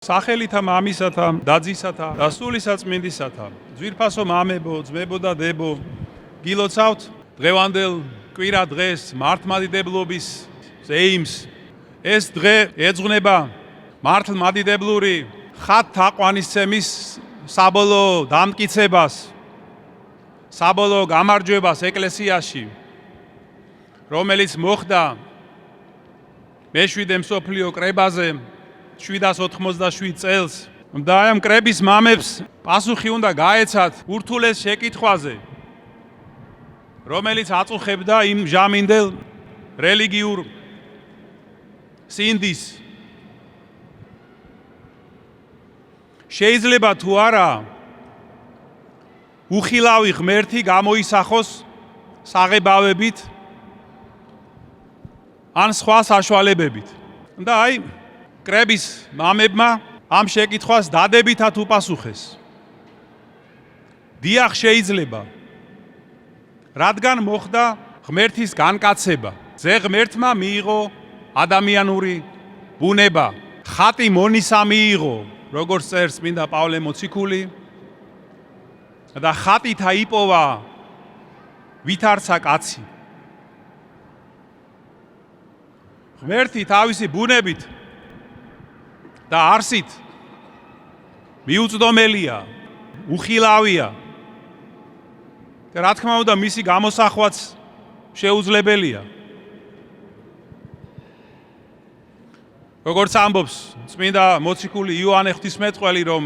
სახელითა მამისათა, დაძისათა და სულისაწმინდისათა, ძვირფასო მამებო, ძმებო და დებო, გილოცავთ დღევანდელ კვირა დღეს მართლმადიდებლობის ზეიმს. ეს დღე ეძღვნება მართლმადიდებლური ხატთაყვანისცემის საბოლოო დამტკიცებას, საბოლოო გამარჯვებას ეკლესიაში, რომელიც მოხდა მე-7 მსოფლიო კრებაზე 787 წელს და ამ კრების მამებს პასუხი უნდა გაეცათ ურთულეს შეკითხვაზე, რომელიც აწუხებდა იმ ჟამინდელ რელიგიურ სინდის. შეიძლება თუ არა უხილავი ღმერთი გამოისახოს საღებავებით ან სხვა საშუალებებით. და აი კრების მამებმა ამ შეკითხვას დადებითად უპასუხეს. დიახ, შეიძლება. რადგან მოხდა ღმერთის განკაცება. ზე ღმერთმა მიიღო ადამიანური ბუნება. ხატი მონისა მიიღო, როგორც წერს წმინდა პავლე მოციქული. და ხატით აიპოვა ვითარცა კაცი. ღმერთი თავისი ბუნებით და არსით მიუწვდომელია, უხილავია. და რა თქმა უნდა, მისი გამოსახვაც შეუძლებელია. როგორც ამბობს წმინდა მოციქული იოანე ღვთისმეტყველი, რომ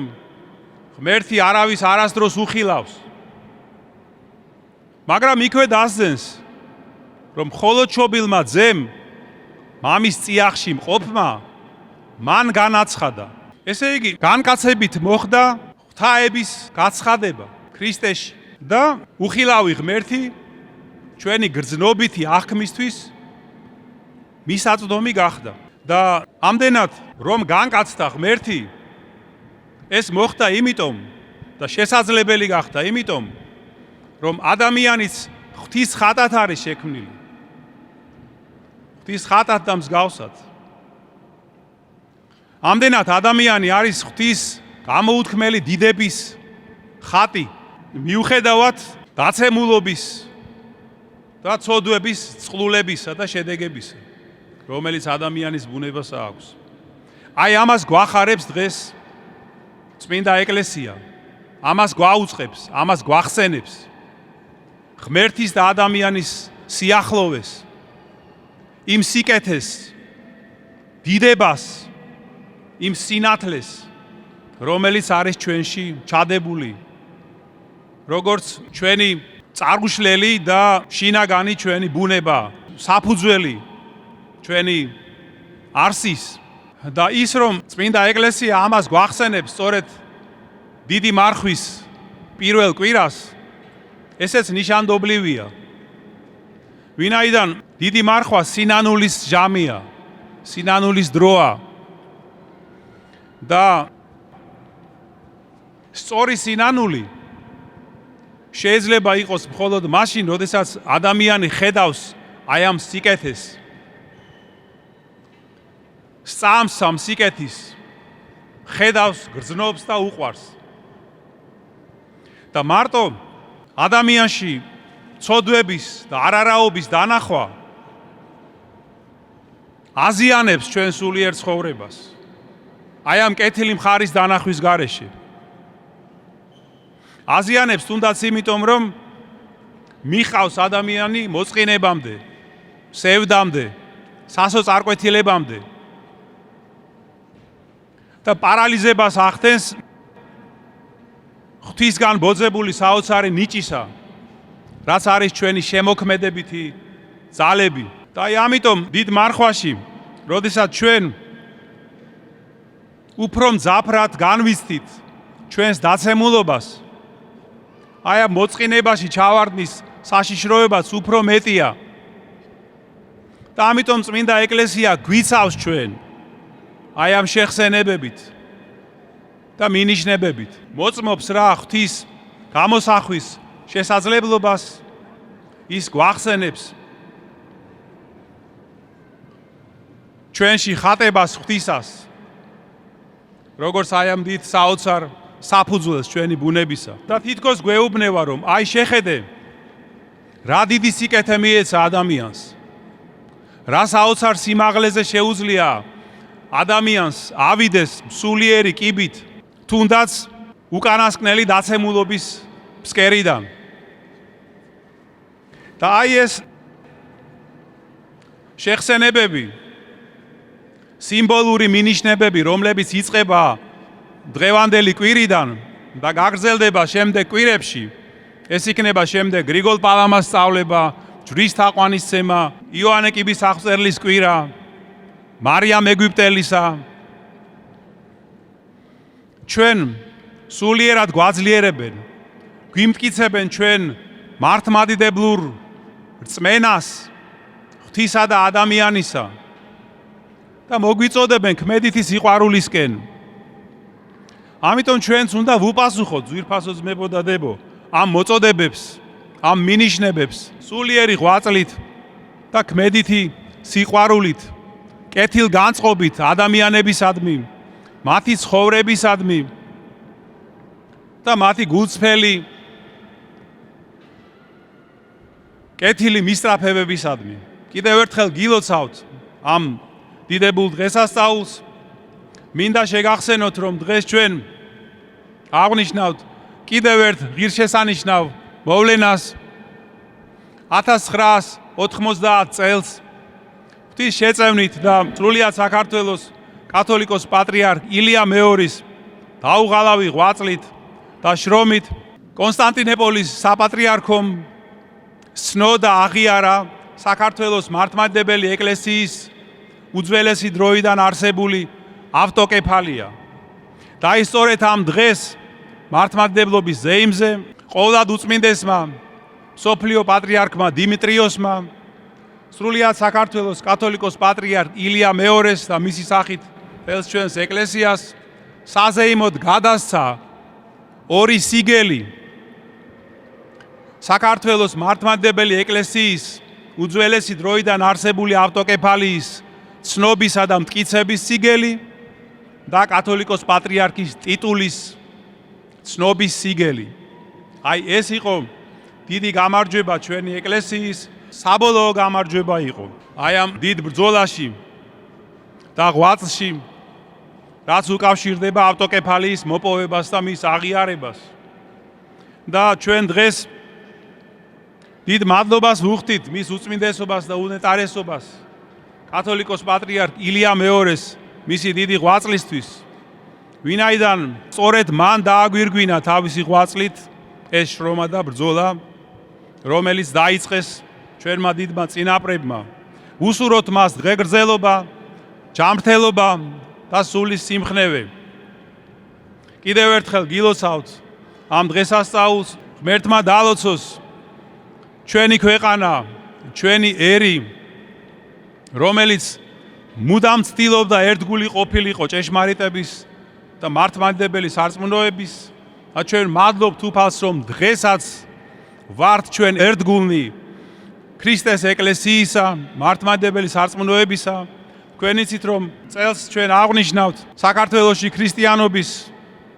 ღმერთი არავის არასდროს უხილავს. მაგრამ იქვე დასძენს, რომ მხოლოდ ჩობილმა ძემ მამის წიაღში მყოფმა მან განაცხადა. ესე იგი, განკაცებით მოხდა ღვთაების გაცხადება ქრისტეში და უხილავი ღმერთი ჩვენი გრძნობითი აღქმისთვის მისაწვდომი გახდა. და ამდენად რომ განკაცდა ღმერთი, ეს მოხდა იმიტომ და შესაძლებელი გახდა იმიტომ, რომ ადამიანიც ღვთის ხატად არის შექმნილი. ღვთის ხატად და მსგავსად. ამდენად ადამიანი არის ღვთის გამოუთქმელი დიდების ხატი, მიუხედავად დაცემულობის და ცოდვების, წყლულებისა და შედეგებისა, რომელიც ადამიანის ბუნებას აქვს. აი ამას გვახარებს დღეს წმინდა ეკლესია. ამას გვაუწყებს, ამას გვახსენებს. ღმერთის და ადამიანის სიახლოვეს, იმ სიკეთეს, დიდებას, იმ სინათლეს, რომელიც არის ჩვენში ჩადებული, როგორც ჩვენი წარუშლელი და შინაგანი ჩვენი ბუნება, საფუძველი ჩვენი არსის. და ის რომ წმინდა ეკლესია ამას გვახსენებს სწორედ დიდი მარხვის პირველ კვირას, ესეც ნიშანდობლივია. ვინაიდან დიდი მარხვა სინანულის ჟამია, სინანულის დროა. და სწორი სინანული შეიძლება იყოს მხოლოდ მაშინ, როდესაც ადამიანი ხედავს აი ამ სიკეთეს, სწამს ამ სიკეთის, ხედავს, გრძნობს და უყვარს. და მარტო ადამიანში ცოდვების და არარაობის დანახვა აზიანებს ჩვენ სულიერ ცხოვრებას. აი ამ კეთილი მხარის დანახვის გარეშე. აზიანებს თუნდაც იმიტომ, რომ მიხავს ადამიანი მოწყინებამდე, სევდამდე, სასოწარკვეთილებამდე. და პარალიზებას ახდენს ღვთისგან ბოძებული საოცარი ნიჭისა, რაც არის ჩვენი შემოქმედებითი ძალები. და აი ამიტომ დიდ მარხვაში, როდესაც ჩვენ უფრო მძაფრად განვიცდით ჩვენს დაცემულობას, აი ამ მოწყინებაში ჩავარდნის საშიშროებაც უფრო მეტია. და ამიტომ წმინდა ეკლესია გვიცავს ჩვენ აი ამ შეხსენებებით და მინიშნებებით. მოწმობს რა ღვთის გამოსახვის შესაძლებლობას, ის გვახსენებს ჩვენში ხატებას ღვთისას როგორც აი ამ დიდ საოცარ საფუძველს ჩვენი ბუნებისა. და თითქოს გვეუბნება, რომ აი შეხედე, რა დიდი სიკეთე მიეცა ადამიანს. რა საოცარ სიმაღლეზე შეუძლია ადამიანს ავიდეს სულიერი კიბით, თუნდაც უკანასკნელი დაცემულობის ფსკერიდან. და აი ეს შეხსენებები, სიმბოლური მინიშნებები, რომლებიც იწყება დღევანდელი კვირიდან და გაგრძელდება შემდეგ კვირებში, ეს იქნება შემდეგ გრიგოლ პალამას სწავლება, ჯვრის თაყვანისცემა, იოანე კიბის აღწერლის კვირა, მარიამ ეგვიპტელისა. ჩვენ სულიერად გვაძლიერებენ, გვიმტკიცებენ ჩვენ მართლმადიდებლურ რწმენას ღვთისა და ადამიანისა და მოგვიწოდებენ ქმედითი სიყვარულისკენ. ამიტომ ჩვენც უნდა ვუპასუხოთ, ძვირფასო ძმებო და დებო, ამ მოწოდებებს, ამ მინიშნებებს სულიერი ღვაწლით და ქმედითი სიყვარულით, კეთილგანწყობით ადამიანებისადმი, მათი ცხოვრებისადმი და მათი გულწრფელი კეთილი მისწრაფებებისადმი. კიდევ ერთხელ გილოცავთ ამ დიდებულ დღესასწაულს. მინდა შეგახსენოთ, რომ დღეს ჩვენ აღნიშნავთ კიდევ ერთ ღირსშესანიშნავ მოვლენას 1990 წელს ღვთის შეწევნით და სრულიად საქართველოს კათოლიკოს პატრიარქ ილია მეორის დაუღალავი ღვაწლით და შრომით კონსტანტინოპოლის საპატრიარქომ სნოდა აღიარა საქართველოს მართლმადიდებელი ეკლესიის უძველესი დროიდან არსებული ავტოკეფალია. და ის სწორედ ამ დღეს მართლმადიდებლობის ზეიმზე ყოვლად უწმინდესმა მსოფლიო პატრიარქმა დიმიტრიოსმა სრულიად საქართველოს კათოლიკოს პატრიარქ ილია მეორეს და მისი სახით მთელს ჩვენს ეკლესიას საზეიმოდ გადასცა ორი სიგელი საქართველოს მართლმადიდებელი ეკლესიის უძველესი დროიდან არსებული ავტოკეფალიის ცნობისა და მტკიცების სიგელი და კათოლიკოს პატრიარქის ტიტულის ცნობის სიგელი. აი ეს იყო დიდი გამარჯვება ჩვენი ეკლესიის, საბოლოო გამარჯვება იყო. აი ამ დიდ ბრძოლაში და ღვაწლში, რაც უკავშირდება ავტოკეფალიის მოპოვებას და მის აღიარებას. და ჩვენ დღეს დიდ მადლობას ვუხდით მის უწმინდესობას და უნეტარესობას კათოლიკოს პატრიარქ ილია მეორეს მისი დიდი ღვაწლისთვის, ვინაიდან სწორედ მან დააგვირგვინა თავისი ღვაწლით ეს შრომა და ბრძოლა, რომელიც დაიწყეს ჩვენმა დიდმა წინაპრებმა. უსურვოთ მას დღეგრძელობა, ჯანმრთელობა და სულის სიმხნევე. კიდევ ერთხელ გილოცავთ ამ დღესასწაულს, ღმერთმა დაალოცოს ჩვენი ქვეყანა, ჩვენი ერი, რომელიც მუდამ ცდილობდა ერთგული ყოფილიყო ჭეშმარიტების და მართლმადიდებელი სარწმუნოების და ჩვენ მადლობთ უფალს, რომ დღესაც ვართ ჩვენ ერთგულნი ქრისტეს ეკლესიისა, მართლმადიდებელი სარწმუნოებისა. თქვენ იცით, რომ წელს ჩვენ აღნიშნავთ საქართველოში ქრისტიანობის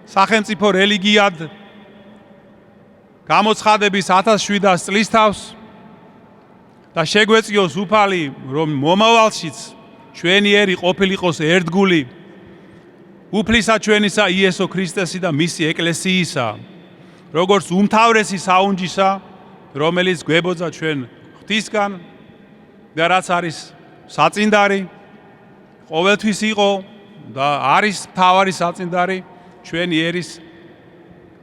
სახელმწიფო რელიგიად გამოცხადების 1700 წლისთავს და შეგვეწიოს უფალი, რომ მომავალშიც ჩვენი ერი ყოფილიყოს ერთგული უფლისა ჩვენისა იესო ქრისტესი და მისი ეკლესიისა, როგორც უმთავრესი საუნჯისა, რომელიც გვებოძა ჩვენ ღვთისგან და რაც არის საწინდარი, ყოველთვის იყო და არის მთავარი საწინდარი ჩვენი ერის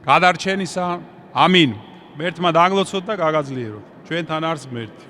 გადარჩენისა. ამინ. ღმერთმა დაგლოცოთ და გაგაძლიეროთ. ჩვენთან არის ღმერთი.